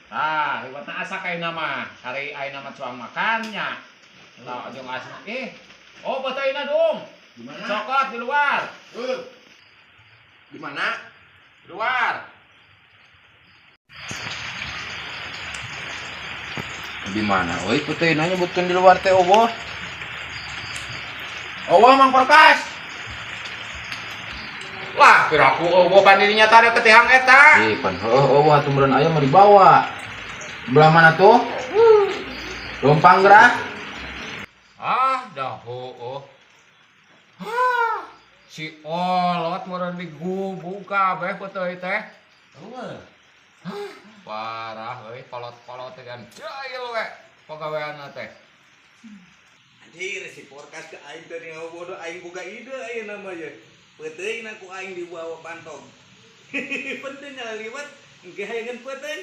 Ah, liwat na asa kay nama. Hari ay nama cuang makannya. Lah jeung asa oh betul na dong. Di mana? Cokot di luar. Di mana? Di luar. Di mana? Woi, putih nanya bukan di luar teh oboh. Oboh Mang Perkas. Wah, piraku oboh pandirinya tadi ketihang eta. Pan oboh atuh meureun aya mah dibawa. Belah mana tuh? Lompang gerah. Ah, dah oh. Ah, si olot meureun digubuk kabeh peuteui teh. Eueuh. Parah euy, kolot-kolot teh kan. Jail we pagaweanna teh. Anjir si Porkas ke aing teh nih bodoh aing boga ide ayeuna mah ye. Peuteung ku aing dibawa pantog. Penting liwat engke hayangan peuteung.